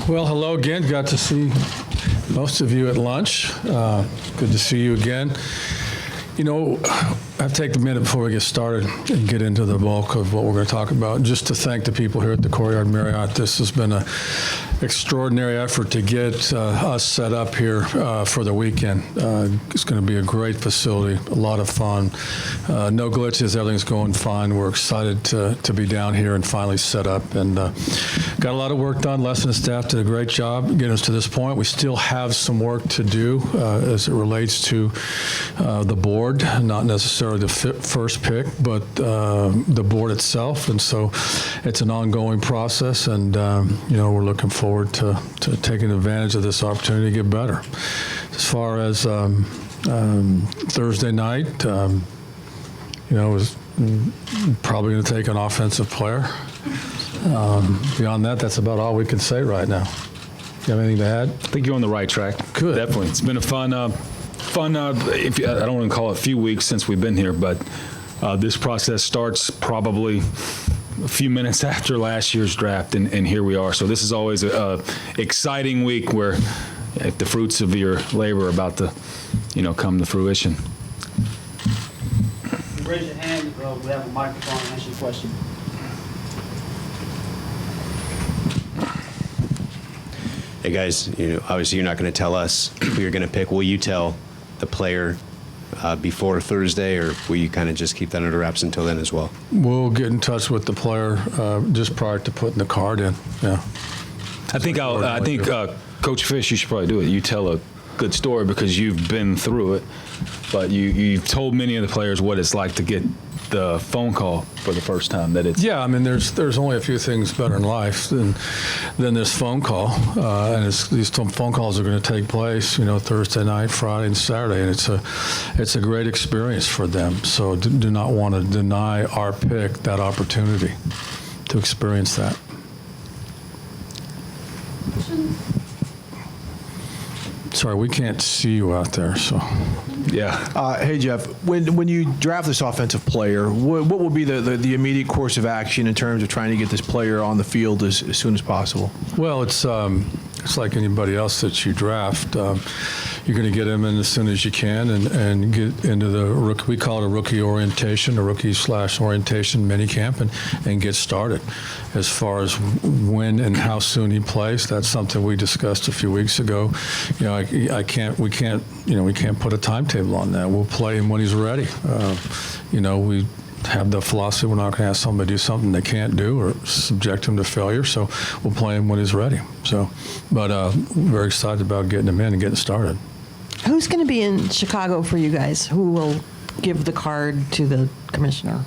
Well, hello again. Got to see most of you at lunch. Good to see you again. You know, I've taken a minute before we get started and get into the bulk of what we're going to talk about, just to thank the people here at the Courtyard Marriott. This has been an extraordinary effort to get us set up here for the weekend. It's going to be a great facility, a lot of fun. No glitches, everything's going fine. We're excited to be down here and finally set up, and got a lot of work done. Les and the staff did a great job getting us to this point. We still have some work to do as it relates to the board, not necessarily the first pick, but the board itself. And so it's an ongoing process, and you know, we're looking forward to taking advantage of this opportunity to get better. As far as Thursday night, you know, was probably going to take an offensive player. Beyond that, that's about all we can say right now. You have anything to add? I think you're on the right track. Good. Definitely. It's been a fun, I don't want to call it a few weeks since we've been here, but this process starts probably a few minutes after last year's draft, and here we are. So this is always a exciting week where the fruits of your labor are about to, you know, come to fruition. Raise your hand. We have a microphone to answer your question. Hey guys, you know, obviously you're not going to tell us who you're going to pick. Will you tell the player before Thursday, or will you kind of just keep that under wraps until then as well? We'll get in touch with the player just prior to putting the card in. Yeah. I think Coach Fish, you should probably do it. You tell a good story because you've been through it, but you've told many of the players what it's like to get the phone call for the first time. That it's Yeah, I mean, there's only a few things better in life than this phone call, and these phone calls are going to take place, you know, Thursday night, Friday, and Saturday, and it's a great experience for them. So do not want to deny our pick that opportunity to experience that. Sorry, we can't see you out there, so. yeah. Hey, Jeff, when you draft this offensive player, what will be the immediate course of action in terms of trying to get this player on the field as soon as possible? Well, it's like anybody else that you draft. You're going to get him in as soon as you can and get into the rookie. We call it a rookie orientation, a rookie/orientation minicamp, and get started. As far as when and how soon he plays, that's something we discussed a few weeks ago. You know, we can't put a timetable on that. We'll play him when he's ready. You know, we have the philosophy we're not going to ask somebody to do something they can't do or subject him to failure, so we'll play him when he's ready. So, but we're very excited about getting him in and getting started. Who's going to be in Chicago for you guys? Who will give the card to the commissioner?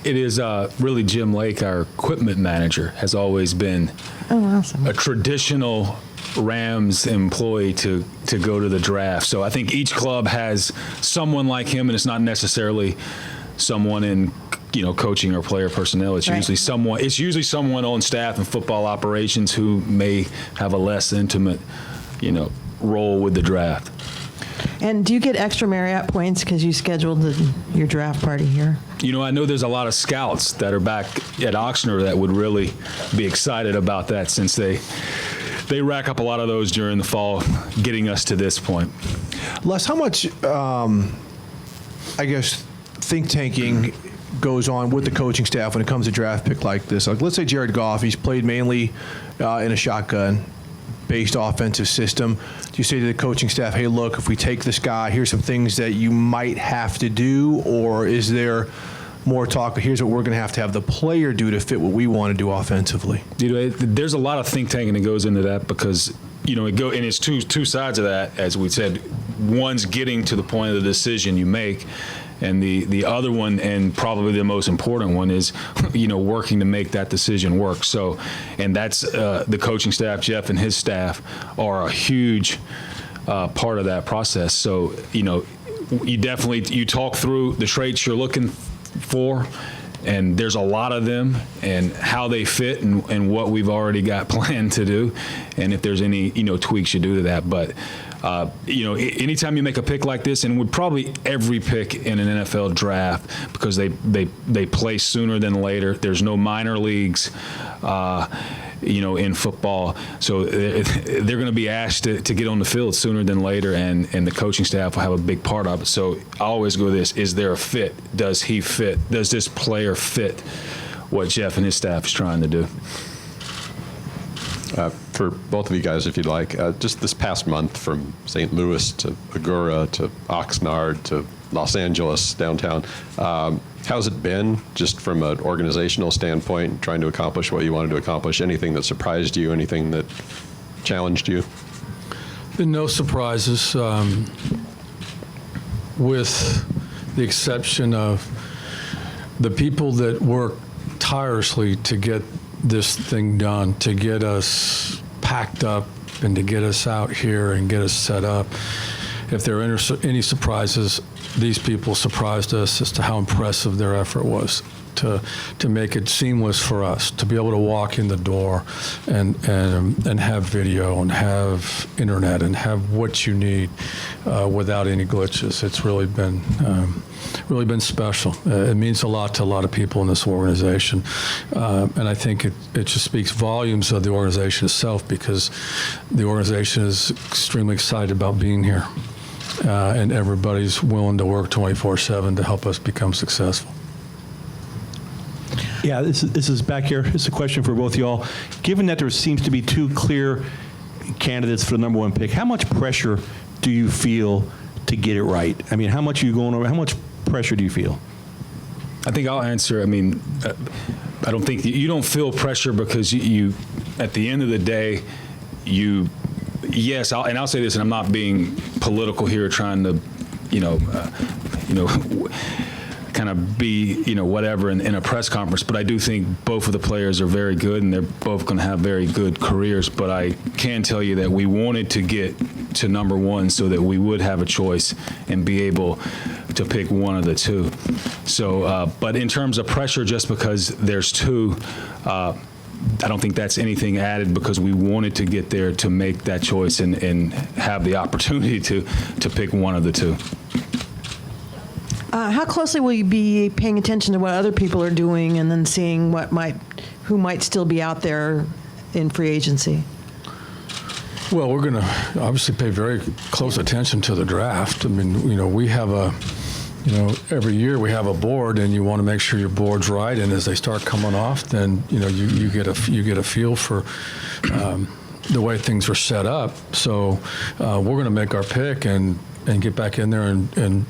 It is really Jim Lake, our equipment manager, has always been awesome. a traditional Rams employee to go to the draft. So I think each club has someone like him, and it's not necessarily someone in, you know, coaching or player personnel. It's right. usually someone on staff and football operations who may have a less intimate, you know, role with the draft. And do you get extra Marriott points because you scheduled your draft party here? You know, I know there's a lot of scouts that are back at Oxnard that would really be excited about that, since they rack up a lot of those during the fall, getting us to this point. Les, how much, I guess, think tanking goes on with the coaching staff when it comes to draft pick like this? Like, let's say Jared Goff, he's played mainly in a shotgun-based offensive system. Do you say to the coaching staff, hey, look, if we take this guy, here's some things that you might have to do, or is there more talk, here's what we're going to have the player do to fit what we want to do offensively? You know, there's a lot of think tanking that goes into that, because, you know, and it's two sides of that, as we said. One's getting to the point of the decision you make, and the other one, and probably the most important one, is, you know, working to make that decision work. So, and that's the coaching staff, Jeff and his staff, are a huge part of that process. So, you know, you talk through the traits you're looking for, and there's a lot of them, and how they fit, and what we've already got planned to do, and if there's any, you know, tweaks you do to that. But anytime you make a pick like this, and would probably every pick in an NFL draft, because they play sooner than later. There's no minor leagues. In football. So they're going to be asked to get on the field sooner than later, and the coaching staff will have a big part of it. So I always go this, is there a fit? Does he fit? Does this player fit what Jeff and his staff is trying to do? For both of you guys, if you'd like, just this past month from St. Louis to Agoura to Oxnard to Los Angeles downtown, how's it been just from an organizational standpoint, trying to accomplish what you wanted to accomplish? Anything that surprised you, anything that challenged you? Been no surprises, with the exception of the people that work tirelessly to get this thing done, to get us packed up and to get us out here and get us set up. If there are any surprises, these people surprised us as to how impressive their effort was to make it seamless for us, to be able to walk in the door and have video and have internet and have what you need without any glitches. It's really been special. It means a lot to a lot of people in this organization, and I think it just speaks volumes of the organization itself, because the organization is extremely excited about being here, and everybody's willing to work 24/7 to help us become successful. Yeah, this is back here. It's a question for both of y'all. Given that there seems to be two clear candidates for the number one pick, how much pressure do you feel to get it right? I mean, how much are you going over? How much pressure do you feel? I think I'll answer. I mean, I don't think you don't feel pressure because you at the end of the day, yes, I'll say this, and I'm not being political here, trying to, kind of be, whatever in a press conference. But I do think both of the players are very good, and they're both going to have very good careers. But I can tell you that we wanted to get to number one so that we would have a choice and be able to pick one of the two. So, but in terms of pressure, just because there's two, I don't think that's anything added, because we wanted to get there to make that choice and have the opportunity to pick one of the two. How closely will you be paying attention to what other people are doing and then seeing who might still be out there in free agency? Well, we're going to obviously pay very close attention to the draft. I mean, we have every year we have a board, and you want to make sure your board's right. And as they start coming off, then you get a feel for the way things are set up. So we're going to make our pick and get back in there and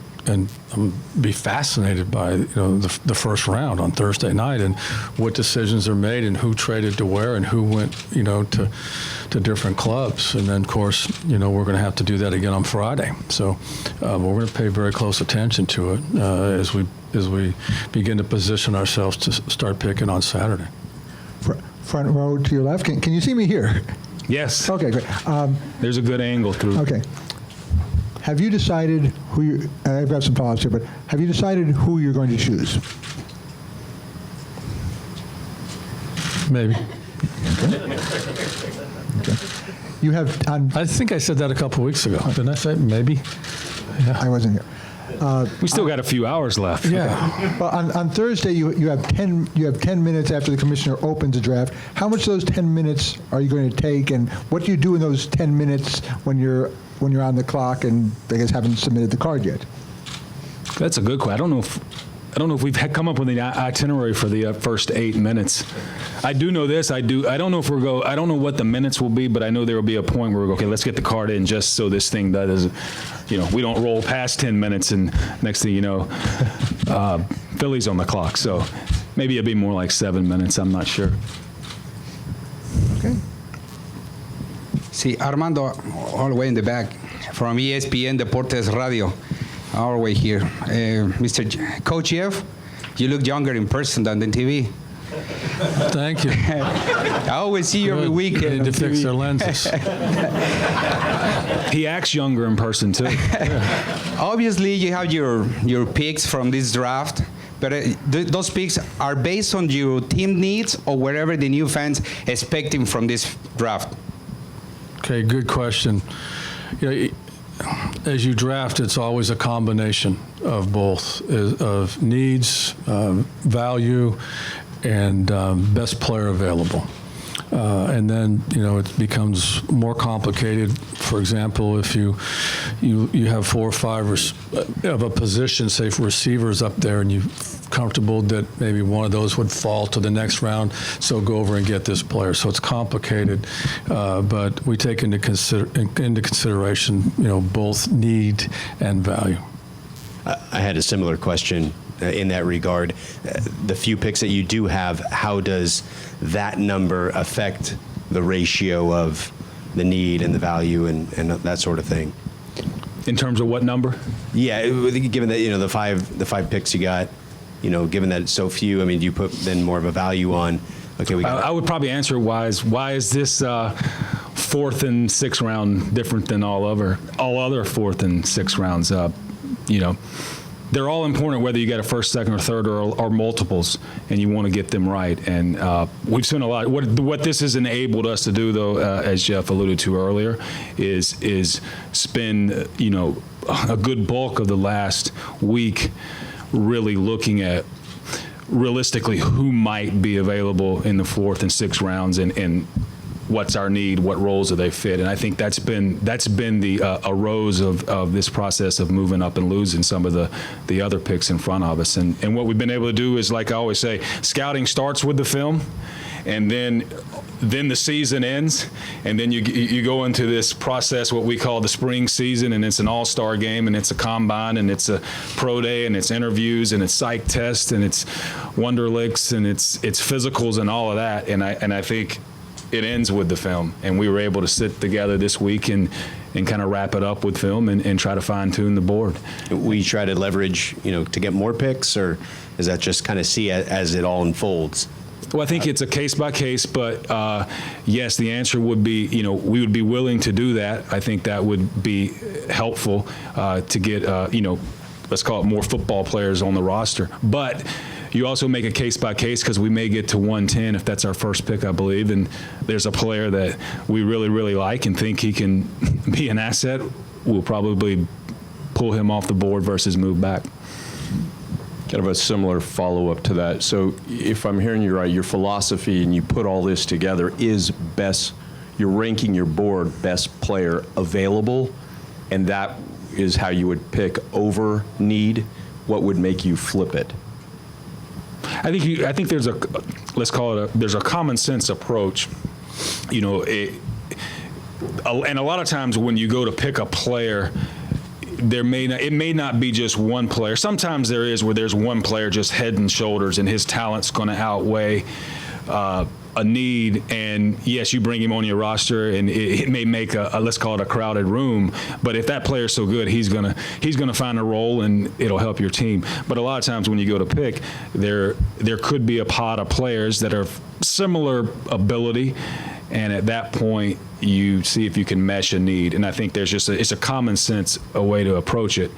be fascinated by the first round on Thursday night, and what decisions are made and who traded to where and who went to different clubs. And then of course we're going to have to do that again on Friday. So we're going to pay very close attention to it as we begin to position ourselves to start picking on Saturday. Front row to your left. Can you see me here? Yes. Okay, great. There's a good angle through. Okay. Have you decided who you? I've got some follow-ups here, but have you decided who you're going to choose? Maybe. Okay. You have. I think I said that a couple weeks ago. Didn't I say maybe? Yeah. I wasn't here. We still got a few hours left. Yeah. Well, on Thursday you have 10 minutes after the commissioner opens the draft. How much of those 10 minutes are you going to take, and what do you do in those 10 minutes when you're on the clock and I guess haven't submitted the card yet? That's a good question. I don't know if we've come up with an itinerary for the first 8 minutes. I do know this. I don't know if I don't know what the minutes will be, but I know there will be a point where we go, okay, let's get the card in just so this thing does, we don't roll past 10 minutes and next thing you know, Philly's on the clock. So maybe it'll be more like 7 minutes. I'm not sure. Okay. See, Armando, all the way in the back, from ESPN Deportes Radio, all the way here. Coach Jeff, you look younger in person than in TV. Thank you. I always see you every week. They need to fix their lenses. He acts younger in person, too. Obviously, you have your picks from this draft, but those picks are based on your team needs or whatever the new fans expecting from this draft. Okay, good question. As you draft, it's always a combination of both, of needs, value, and best player available. And then, it becomes more complicated. For example, if you have 4 or 5 of a position, say for receivers up there, and you're comfortable that maybe one of those would fall to the next round, so go over and get this player. So it's complicated, but we take into consideration, both need and value. I had a similar question in that regard. The few picks that you do have, how does that number affect the ratio of the need and the value and that sort of thing? In terms of what number? Yeah, given that the five picks you got, given that it's so few, I mean, do you put then more of a value on? Okay, I would probably answer why is this 4th and 6th round different than all other 4th and 6th rounds? They're all important, whether you get a 1st, 2nd, or 3rd, or multiples, and you want to get them right. And we've seen a lot. What this has enabled us to do, though, as Jeff alluded to earlier, is spend a good bulk of the last week really looking at realistically who might be available in the 4th and 6th rounds, and what's our need, what roles do they fit. And I think that's been the arose of this process of moving up and losing some of the other picks in front of us. And what we've been able to do is, like I always say, scouting starts with the film, and then the season ends, and then you go into this process, what we call the spring season, and it's an all-star game, and it's a combine, and it's a pro day, and it's interviews, and it's psych tests, and it's Wonderlicks, and it's physicals, and all of that. And I think it ends with the film, and we were able to sit together this week and kind of wrap it up with film and try to fine-tune the board. We try to leverage, to get more picks, or is that just kind of see as it all unfolds? Well, I think it's a case by case, but yes, the answer would be, we would be willing to do that. I think that would be helpful to get, let's call it more football players on the roster. But you also make a case by case, because we may get to 110 if that's our first pick, I believe, and there's a player that we really, really like and think he can be an asset. We'll probably pull him off the board versus move back. Kind of a similar follow-up to that. So if I'm hearing you right, your philosophy, and you put all this together, is you're ranking your board best player available, and that is how you would pick over need. What would make you flip it? I think there's there's a common sense approach, and a lot of times when you go to pick a player, it may not be just one player. Sometimes there is, where there's one player just head and shoulders, and his talent's going to outweigh a need, and yes, you bring him on your roster, and it may make a let's call it a crowded room. But if that player's so good, he's gonna find a role, and it'll help your team. But a lot of times when you go to pick, there could be a pot of players that are similar ability, and at that point you see if you can mesh a need. And I think there's just it's a common sense a way to approach it.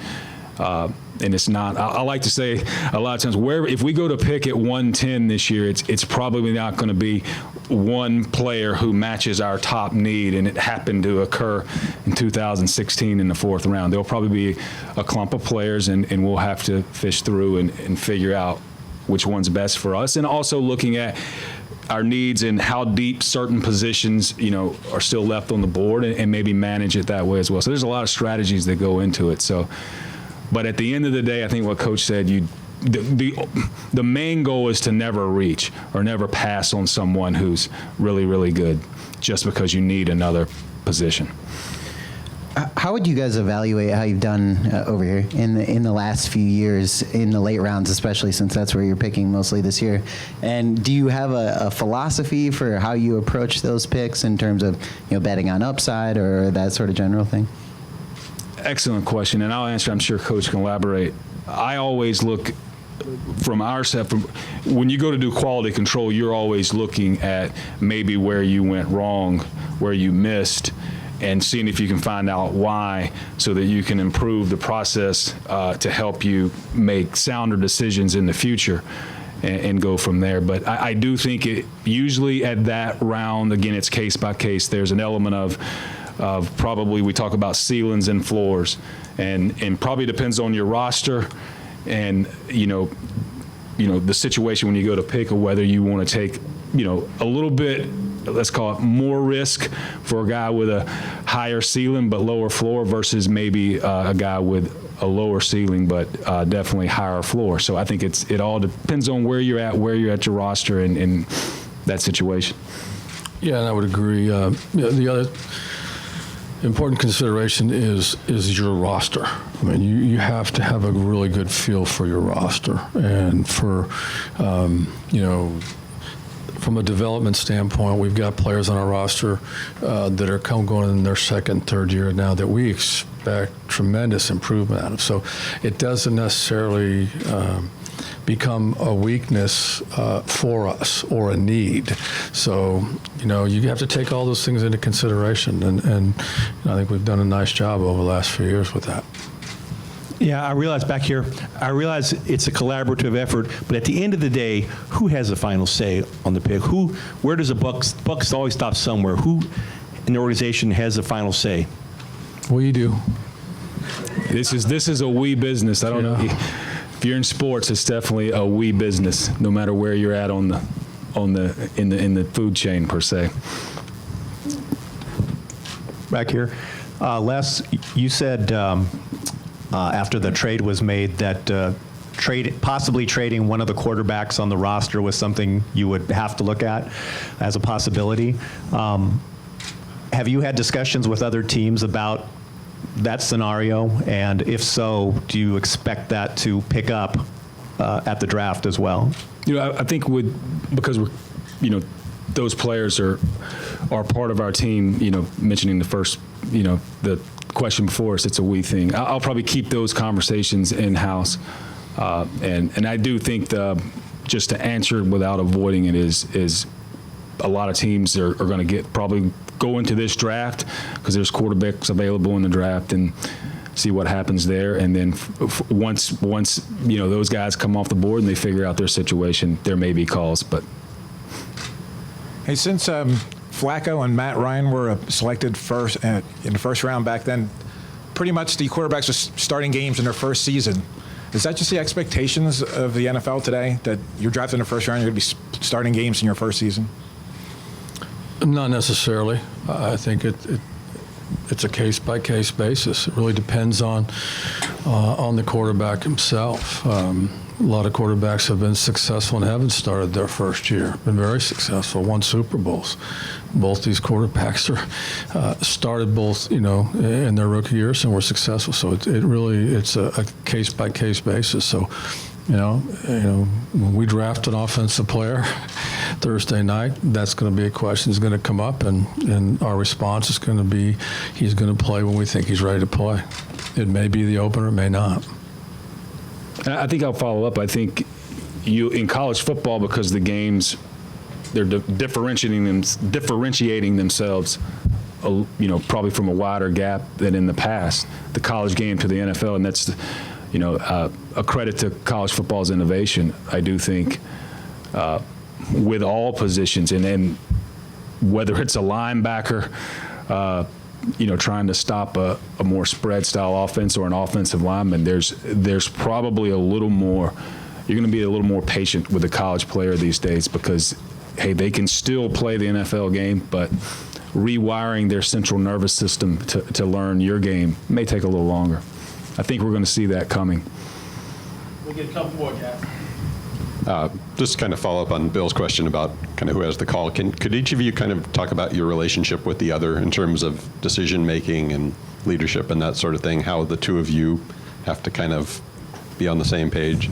And it's not, I like to say a lot of times, if we go to pick at 110 this year, it's probably not going to be one player who matches our top need, and it happened to occur in 2016 in the 4th round. There'll probably be a clump of players, and we'll have to fish through and figure out which one's best for us. And also looking at our needs and how deep certain positions, are still left on the board, and maybe manage it that way as well. So there's a lot of strategies that go into it. But at the end of the day, I think what Coach said, the main goal is to never reach or never pass on someone who's really, really good just because you need another position. How would you guys evaluate how you've done over here in the last few years, in the late rounds, especially since that's where you're picking mostly this year? And do you have a philosophy for how you approach those picks in terms of betting on upside or that sort of general thing? Excellent question, and I'll answer. I'm sure Coach can elaborate. I always look from our set. When you go to do quality control, you're always looking at maybe where you went wrong, where you missed, and seeing if you can find out why, so that you can improve the process to help you make sounder decisions in the future, and go from there. But I do think it usually at that round, again, it's case by case. There's an element of of probably we talk about ceilings and floors, and probably depends on your roster and the situation when you go to pick, or whether you want to take a little bit, let's call it more risk for a guy with a higher ceiling but lower floor versus maybe a guy with a lower ceiling but definitely higher floor. So I think it all depends on where you're at your roster and that situation. Yeah, and I would agree. The other important consideration is your roster. I mean, you have to have a really good feel for your roster, and for from a development standpoint, we've got players on our roster that are going in their second, third year now that we expect tremendous improvement out of. So it doesn't necessarily become a weakness for us or a need. So, you have to take all those things into consideration, and I think we've done a nice job over the last few years with that. Yeah, I realize back here, it's a collaborative effort, but at the end of the day, who has the final say on the pick? Where does the bucks always stop somewhere? Who in the organization has the final say? We do. This is a we business. I don't know. If you're in sports, it's definitely a we business, no matter where you're at in the food chain per se. Back here, Les, you said after the trade was made that possibly trading one of the quarterbacks on the roster was something you would have to look at as a possibility. Have you had discussions with other teams about that scenario? And if so, do you expect that to pick up at the draft as well? I think because we're, those players are part of our team. Mentioning the first, the question before us, it's a we thing. I'll probably keep those conversations in house, and I do think just to answer it without avoiding it is a lot of teams are going to probably go into this draft because there's quarterbacks available in the draft and see what happens there. And then once those guys come off the board and they figure out their situation, there may be calls. But hey, since Flacco and Matt Ryan were selected first in the first round back then, pretty much the quarterbacks are starting games in their first season. Is that just the expectations of the NFL today, that you're drafted in the first round, you're going to be starting games in your first season? Not necessarily. I think it's a case-by-case basis. It really depends on the quarterback himself. A lot of quarterbacks have been successful and haven't started their first year. Been very successful, won Super Bowls. Both these quarterbacks started both, in their rookie years and were successful. So it's a case-by-case basis. So, when we draft an offensive player Thursday night, that's going to be a question that's going to come up, and our response is going to be he's going to play when we think he's ready to play. It may be the opener, it may not. I think I'll follow up. I think in college football, because the games, they're differentiating themselves, probably from a wider gap than in the past, the college game to the NFL, and that's a credit to college football's innovation. I do think with all positions, and then whether it's a linebacker, trying to stop a more spread style offense or an offensive lineman, there's probably a little more. You're going to be a little more patient with a college player these days because, hey, they can still play the NFL game, but rewiring their central nervous system to learn your game may take a little longer. I think we're going to see that coming. We'll get a couple more, Jack. Just kind of follow up on Bill's question about kind of who has the call. Could each of you kind of talk about your relationship with the other in terms of decision making and leadership and that sort of thing? How the two of you have to kind of be on the same page?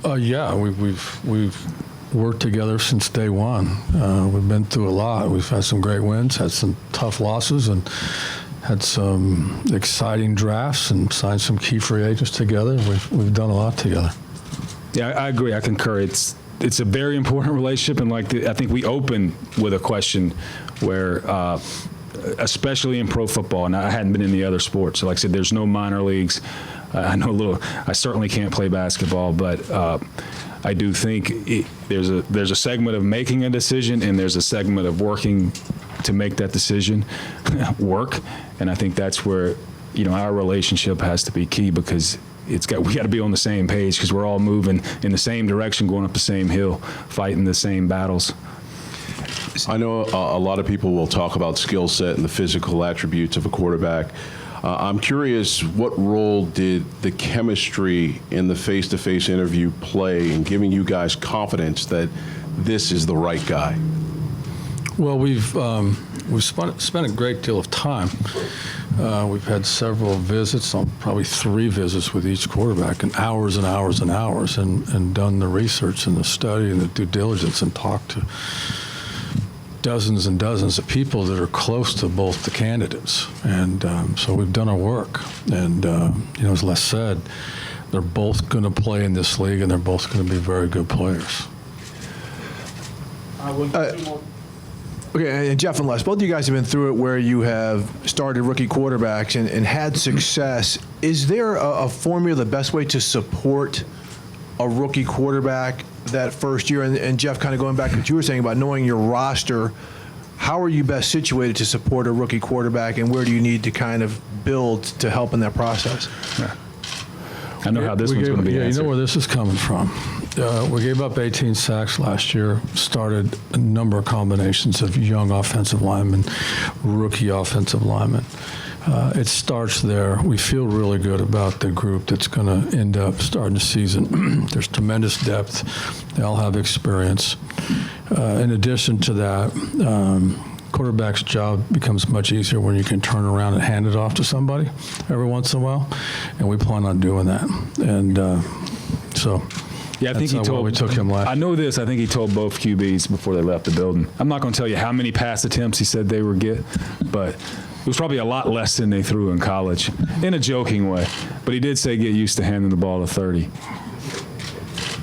Yeah, we've worked together since day one. We've been through a lot. We've had some great wins, had some tough losses, and had some exciting drafts and signed some key free agents together. We've done a lot together. Yeah, I agree. I concur. It's a very important relationship, and I think we open with a question where, especially in pro football, and I hadn't been in the other sports. So like I said, there's no minor leagues. I know a little. I certainly can't play basketball, but I do think there's a segment of making a decision, and there's a segment of working to make that decision work. And I think that's where, our relationship has to be key, because we got to be on the same page, because we're all moving in the same direction, going up the same hill, fighting the same battles. I know a lot of people will talk about skill set and the physical attributes of a quarterback. I'm curious, what role did the chemistry in the face-to-face interview play in giving you guys confidence that this is the right guy? Well, we've spent a great deal of time. We've had several visits, probably 3 visits with each quarterback, and hours and hours and hours, and done the research and the study and the due diligence, and talked to dozens and dozens of people that are close to both the candidates. And so we've done our work. And, as Les said, they're both going to play in this league, and they're both going to be very good players. Okay, and Jeff and Les, both of you guys have been through it where you have started rookie quarterbacks and had success. Is there a formula, the best way to support a rookie quarterback that first year? And Jeff, kind of going back to what you were saying about knowing your roster, how are you best situated to support a rookie quarterback, and where do you need to kind of build to help in that process? Yeah. I know how this one's going to be answered. You know where this is coming from. We gave up 18 sacks last year, started a number of combinations of young offensive linemen, rookie offensive linemen. It starts there. We feel really good about the group that's going to end up starting the season. There's tremendous depth. They all have experience. In addition to that, quarterback's job becomes much easier when you can turn around and hand it off to somebody every once in a while, and we plan on doing that. And so Yeah, I think he told. We took him last. I know this. I think he told both QBs before they left the building. I'm not going to tell you how many pass attempts he said they would get, but it was probably a lot less than they threw in college, in a joking way. But he did say get used to handing the ball to 30.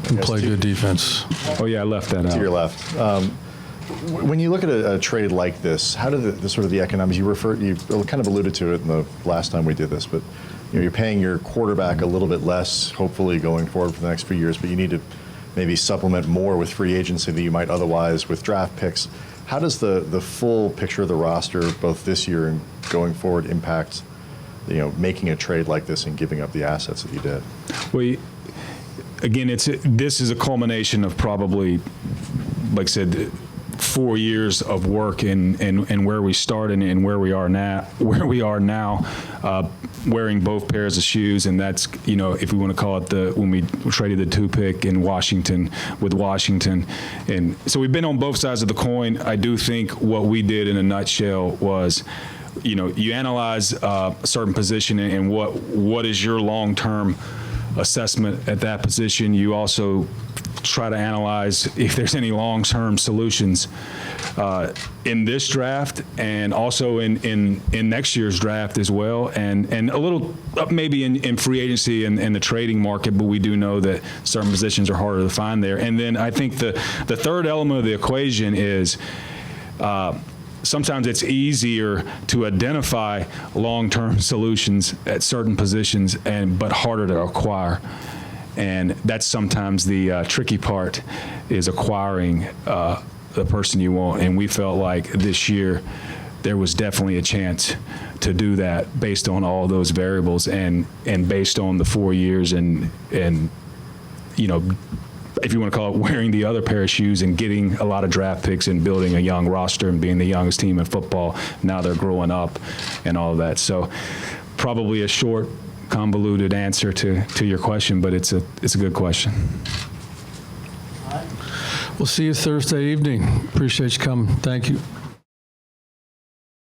And play good defense. Oh yeah, I left that out. To your left. When you look at a trade like this, how do the sort of the economics, you kind of alluded to it in the last time we did this, but you're paying your quarterback a little bit less, hopefully going forward for the next few years, but you need to maybe supplement more with free agency than you might otherwise with draft picks. How does the full picture of the roster, both this year and going forward, impact making a trade like this and giving up the assets that you did? Well, again, this is a culmination of probably, like I said, 4 years of work and where we started and where we are now, wearing both pairs of shoes. And that's, if we want to call it when we traded the 2 pick in Washington with Washington. And so we've been on both sides of the coin. I do think what we did in a nutshell was, you analyze a certain position and what is your long-term assessment at that position. You also try to analyze if there's any long-term solutions in this draft and also in next year's draft as well, and a little maybe in free agency and the trading market, but we do know that certain positions are harder to find there. And then I think the third element of the equation is sometimes it's easier to identify long-term solutions at certain positions but harder to acquire. And that's sometimes the tricky part, is acquiring the person you want. And we felt like this year there was definitely a chance to do that based on all those variables and based on the 4 years and if you want to call it wearing the other pair of shoes and getting a lot of draft picks and building a young roster and being the youngest team in football. Now they're growing up and all of that. So probably a short, convoluted answer to your question, but it's a good question. We'll see you Thursday evening. Appreciate you coming. Thank you.